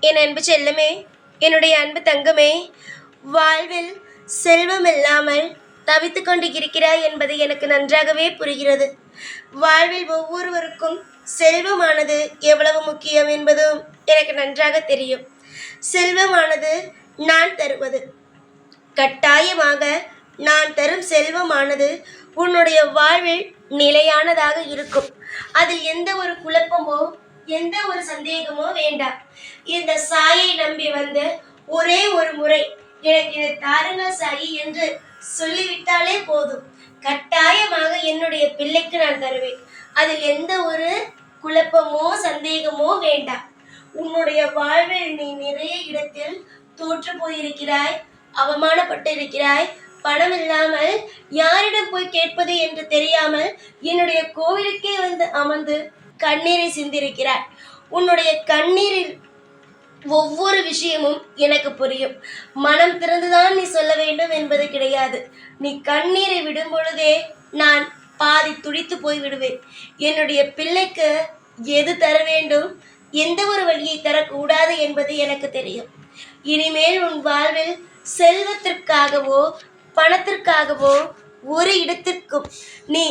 என் அன்பு செல்லமே, என்னுடைய அன்பு தங்கமே, வாழ்வில் செல்வம் இல்லாமல் தவித்து கொண்டு இருக்கிறாய் என்பது எனக்கு நன்றாகவே புரிகிறது. வாழ்வில் ஒவ்வொருவருக்கும் செல்வமானது எவ்வளவு முக்கியம் என்பதும் எனக்கு நன்றாக தெரியும். செல்வமானது நான் தருவது. கட்டாயமாக நான் தரும் செல்வமானது உன்னுடைய வாழ்வில் நிலையானதாக இருக்கும். அதில் எந்த ஒரு குழப்பமோ எந்த ஒரு சந்தேகமோ வேண்டாம். இந்த சாயை நம்பி வந்து ஒரே ஒரு முறை எனக்கு இதை தாருங்கள் சாயி என்று சொல்லிவிட்டாலே போதும். கட்டாயமாக என்னுடைய பிள்ளைக்கு நான் தருவேன். அதில் எந்த ஒரு குழப்பமோ சந்தேகமோ வேண்டாம். உன்னுடைய வாழ்வில் நீ நிறைய இடத்தில் தோற்று போயிருக்கிறாய், அவமானப்பட்டு இருக்கிறாய். பணம் இல்லாமல் யாரிடம் போய் கேட்பது என்று தெரியாமல் என்னுடைய கோவிலுக்கே வந்து அமர்ந்து கண்ணீரை சிந்திருக்கிறாய். உன்னுடைய கண்ணீரில் ஒவ்வொரு விஷயமும் எனக்கு புரியும். மனம் திறந்துதான் நீ சொல்ல வேண்டும் என்பது கிடையாது. நீ கண்ணீரை விடும் பொழுதே நான் பாதி துடித்து போய் விடுவேன். என்னுடைய பிள்ளைக்கு எது தர வேண்டும், எந்த ஒரு வழியை தரக்கூடாது என்பது எனக்கு தெரியும். இனிமேல் உன் வாழ்வில் செல்வத்திற்காகவோ பணத்திற்காகவோ ஒரு இடத்திற்கும் நீ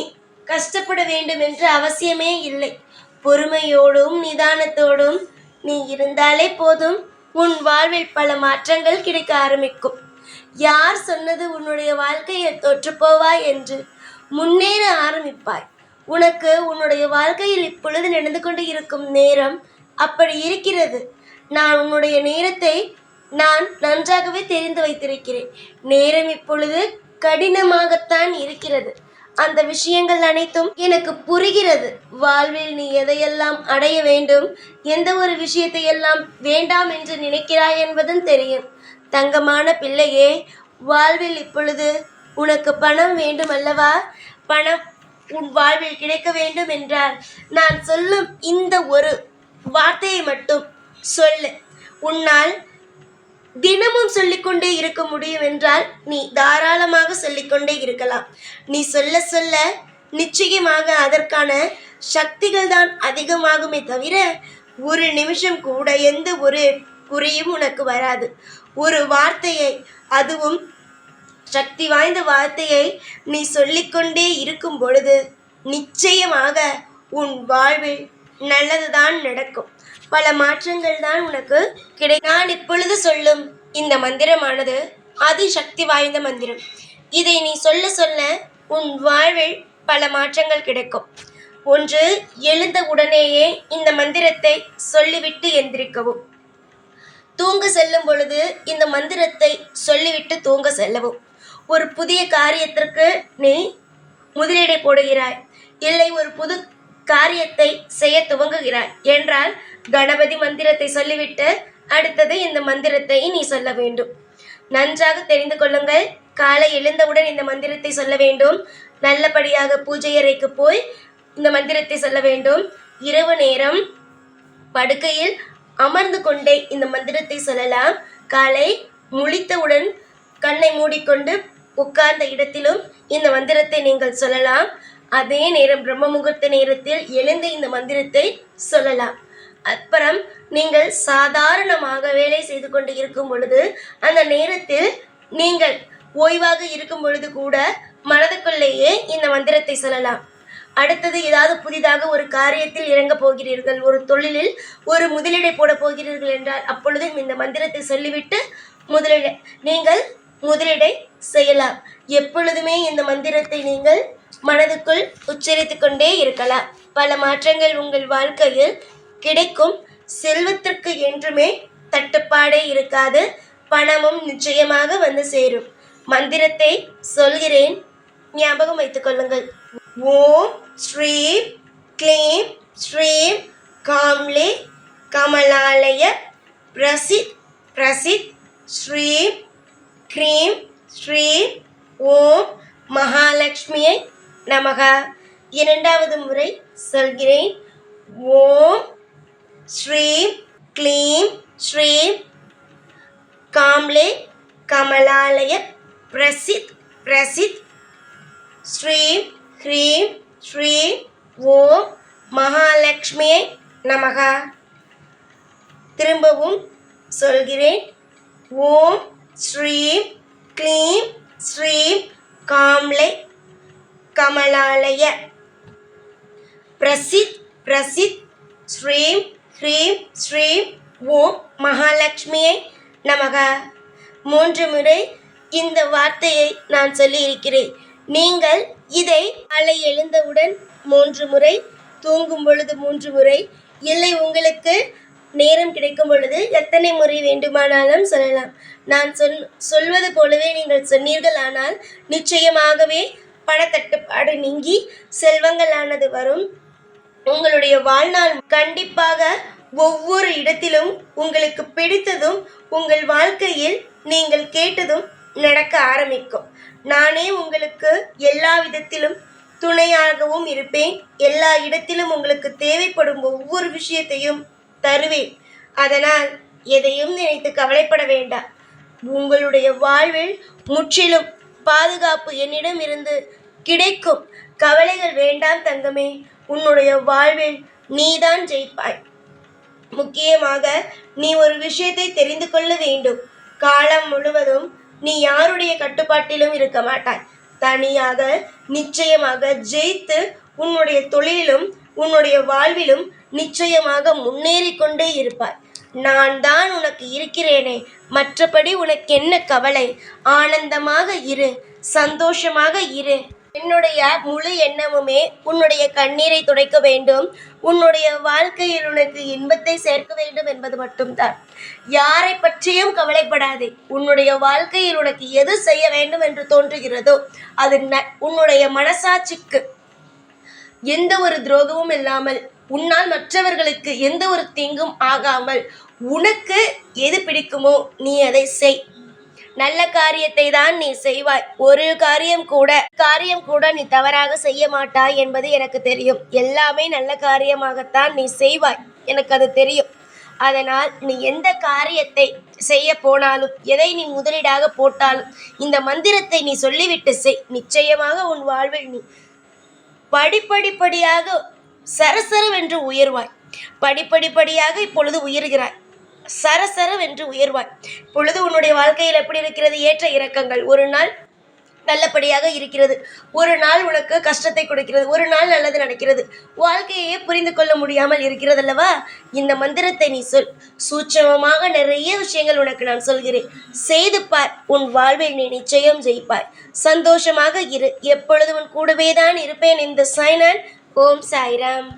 கஷ்டப்பட வேண்டும் என்ற அவசியமே இல்லை. பொறுமையோடும் நிதானத்தோடும் நீ இருந்தாலே போதும். உன் வாழ்வில் பல மாற்றங்கள் கிடைக்க ஆரம்பிக்கும். யார் சொன்னது உன்னுடைய வாழ்க்கையை தோற்றுப்போவாய் என்று? முன்னேற ஆரம்பிப்பாய். உனக்கு உன்னுடைய வாழ்க்கையில் இப்பொழுது நடந்து கொண்டு இருக்கும் நேரம் அப்படி இருக்கிறது. நான் உன்னுடைய நேரத்தை நான் நன்றாகவே தெரிந்து வைத்திருக்கிறேன். நேரம் இப்பொழுது கடினமாகத்தான் இருக்கிறது. அந்த விஷயங்கள் அனைத்தும் எனக்கு புரிகிறது. வாழ்வில் நீ எதையெல்லாம் அடைய வேண்டும், எந்த ஒரு விஷயத்தை எல்லாம் வேண்டாம் என்று நினைக்கிறாய் என்பதும் தெரியும். தங்கமான பிள்ளையே, வாழ்வில் இப்பொழுது உனக்கு பணம் வேண்டும் அல்லவா? பணம் உன் வாழ்வில் கிடைக்க வேண்டும் என்றால் நான் சொல்லும் இந்த ஒரு வார்த்தையை மட்டும் சொல்லு. உன்னால் தினமும் சொல்லிக்கொண்டே இருக்க முடியும் என்றால் நீ தாராளமாக சொல்லிக்கொண்டே இருக்கலாம். நீ சொல்ல சொல்ல நிச்சயமாக அதற்கான சக்திகள் தான் அதிகமாகுமே தவிர ஒரு நிமிஷம் கூட எந்த ஒரு குறையும் உனக்கு வராது. ஒரு வார்த்தையை, அதுவும் சக்தி வாய்ந்த வார்த்தையை நீ சொல்லிக்கொண்டே இருக்கும் பொழுது நிச்சயமாக உன் வாழ்வில் நல்லதுதான் நடக்கும். பல மாற்றங்கள் தான் உனக்கு நான் இப்பொழுது சொல்லும் இந்த மந்திரமானது அதிசக்தி வாய்ந்த மந்திரம். இதை நீ சொல்ல சொல்ல உன் வாழ்வில் பல மாற்றங்கள் கிடைக்கும். ஒன்று, எழுந்த உடனேயே இந்த மந்திரத்தை சொல்லிவிட்டு எந்திரிக்கவும். தூங்க செல்லும் பொழுது இந்த மந்திரத்தை சொல்லிவிட்டு தூங்க செல்லவும். ஒரு புதிய காரியத்திற்கு நீ முதலீடை போடுகிறாய், இல்லை ஒரு புது காரியத்தை செய்ய துவங்குகிறாய் என்றால் கணபதி மந்திரத்தை சொல்லிவிட்டு அடுத்தது இந்த மந்திரத்தை நீ சொல்ல வேண்டும். நன்றாக தெரிந்து கொள்ளுங்கள். காலை எழுந்தவுடன் இந்த மந்திரத்தை சொல்ல வேண்டும். நல்லபடியாக பூஜை அறைக்கு போய் இந்த மந்திரத்தை சொல்ல வேண்டும். இரவு நேரம் படுக்கையில் அமர்ந்து கொண்டே இந்த மந்திரத்தை சொல்லலாம். காலை முழித்தவுடன் கண்ணை மூடிக்கொண்டு உட்கார்ந்த இடத்திலும் இந்த மந்திரத்தை நீங்கள் சொல்லலாம். அதே நேரம் பிரம்ம முகூர்த்த நேரத்தில் எழுந்து இந்த மந்திரத்தை சொல்லலாம். அப்புறம் நீங்கள் சாதாரணமாக வேலை செய்து கொண்டு இருக்கும் பொழுது, அந்த நேரத்தில் நீங்கள் ஓய்வாக இருக்கும் பொழுது கூட மனதுக்குள்ளேயே இந்த மந்திரத்தை சொல்லலாம். அடுத்தது ஏதாவது புதிதாக ஒரு காரியத்தில் இறங்க போகிறீர்கள், ஒரு தொழிலில் ஒரு முதலீடை போட போகிறீர்கள் என்றால் அப்பொழுதும் இந்த மந்திரத்தை சொல்லிவிட்டு நீங்கள் முதலீடை செய்யலாம். எப்பொழுதுமே இந்த மந்திரத்தை நீங்கள் மனதுக்குள் உச்சரித்து கொண்டே இருக்கலாம். பல மாற்றங்கள் உங்கள் வாழ்க்கையில் கிடைக்கும். செல்வத்திற்கு என்றுமே தட்டுப்பாடே இருக்காது. பணமும் நிச்சயமாக வந்து சேரும். மந்திரத்தை சொல்கிறேன், ஞாபகம் வைத்துக் கொள்ளுங்கள். ஓம் ஸ்ரீம் க்ளீம் ஸ்ரீம் காம்லே கமலாலய பிரசித் பிரசித் ஸ்ரீம் க்ரீம் ஸ்ரீம் ஓம் மகாலட்சுமியை நமக. இரண்டாவது முறை சொல்கிறேன். ஓம் ஸ்ரீம் க்ளீம் ஸ்ரீம் காம்லே கமலாலய பிரசித் பிரசித் ஸ்ரீம் ஹ்ரீம் ஸ்ரீம் ஓம் மகாலட்சுமியை நமக. திரும்பவும் சொல்கிறேன். ஓம் ஸ்ரீம் க்ளீம் ஸ்ரீம் காம்லை கமலாலய பிரசித் பிரசித் ஸ்ரீம் ஹ்ரீம் ஸ்ரீம் ஓம் மகாலட்சுமியை நமக. 3 முறை இந்த வார்த்தையை நான் சொல்லியிருக்கிறேன். நீங்கள் இதை காலை எழுந்தவுடன் 3 முறை, தூங்கும் பொழுது 3 முறை, இல்லை உங்களுக்கு நேரம் கிடைக்கும் பொழுது எத்தனை முறை வேண்டுமானாலும் சொல்லலாம். நான் சொல்வது போலவே நீங்கள் சொன்னீர்களானால் நிச்சயமாகவே பணத்தட்டுப்பாடு நீங்கி செல்வங்களானது வரும். உங்களுடைய வாழ்நாள் கண்டிப்பாக ஒவ்வொரு இடத்திலும் உங்களுக்கு பிடித்ததும் உங்கள் வாழ்க்கையில் நீங்கள் கேட்டதும் நடக்க ஆரம்பிக்கும். நானே உங்களுக்கு எல்லா விதத்திலும் துணையாகவும் இருப்பேன். எல்லா இடத்திலும் உங்களுக்கு தேவைப்படும் ஒவ்வொரு விஷயத்தையும் தருவேன். அதனால் எதையும் நினைத்து கவலைப்பட வேண்டாம். உங்களுடைய வாழ்வில் முற்றிலும் பாதுகாப்பு என்னிடம் இருந்து கிடைக்கும். கவலைகள் வேண்டாம் தங்கமே. உன்னுடைய வாழ்வில் நீதான் ஜெயிப்பாய். முக்கியமாக நீ ஒரு விஷயத்தை தெரிந்து கொள்ள வேண்டும். காலம் முழுவதும் நீ யாருடைய கட்டுப்பாட்டிலும் இருக்க மாட்டாய். தனியாக நிச்சயமாக ஜெயித்து உன்னுடைய தொழிலிலும் உன்னுடைய வாழ்விலும் நிச்சயமாக முன்னேறி கொண்டே இருப்பாய். நான் தான் உனக்கு இருக்கிறேனே, மற்றபடி உனக்கு என்ன கவலை? ஆனந்தமாக இரு, சந்தோஷமாக இரு. என்னுடைய முழு எண்ணமுமே உன்னுடைய கண்ணீரை துடைக்க வேண்டும், உன்னுடைய வாழ்க்கையில் உனக்கு இன்பத்தை சேர்க்க வேண்டும் என்பது மட்டும்தான். யாரை பற்றியும் கவலைப்படாதே. உன்னுடைய வாழ்க்கையில் உனக்கு எது செய்ய வேண்டும் என்று தோன்றுகிறதோ அது உன்னுடைய மனசாட்சிக்கு எந்த ஒரு துரோகமும் இல்லாமல், உன்னால் மற்றவர்களுக்கு எந்த ஒரு தீங்கும் ஆகாமல் உனக்கு எது பிடிக்குமோ நீ அதை செய். நல்ல காரியத்தை தான் நீ செய்வாய். ஒரு காரியம் கூட நீ தவறாக செய்ய மாட்டாய் என்பது எனக்கு தெரியும். எல்லாமே நல்ல காரியமாகத்தான் நீ செய்வாய், எனக்கு அது தெரியும். அதனால் நீ எந்த காரியத்தை செய்ய போனாலும், எதை நீ முதலீடாக போட்டாலும் இந்த மந்திரத்தை நீ சொல்லிவிட்டு செய். நிச்சயமாக உன் வாழ்வில் நீ படிப்படிப்படியாக சரசரவென்று உயர்வாய். படிப்படிப்படியாக இப்பொழுது உயர்கிறாய், சரசரவென்று உயர்வாய். இப்பொழுது உன்னுடைய வாழ்க்கையில் எப்படி இருக்கிறது? ஏற்ற இறக்கங்கள். ஒரு நாள் நல்லபடியாக இருக்கிறது, ஒரு நாள் உனக்கு கஷ்டத்தை கொடுக்கிறது, ஒரு நாள் நல்லது நடக்கிறது. வாழ்க்கையே புரிந்து கொள்ள முடியாமல் இருக்கிறது அல்லவா? இந்த மந்திரத்தை நீ சொல். சூட்சமமாக நிறைய விஷயங்கள் உனக்கு நான் சொல்கிறேன். செய்து பார். உன் வாழ்வில் நீ நிச்சயம் ஜெயிப்பாய். சந்தோஷமாக இரு. எப்பொழுது உன் கூடவே தான் இருப்பேன். இந்த சைனன். ஓம் சாய்ராம்.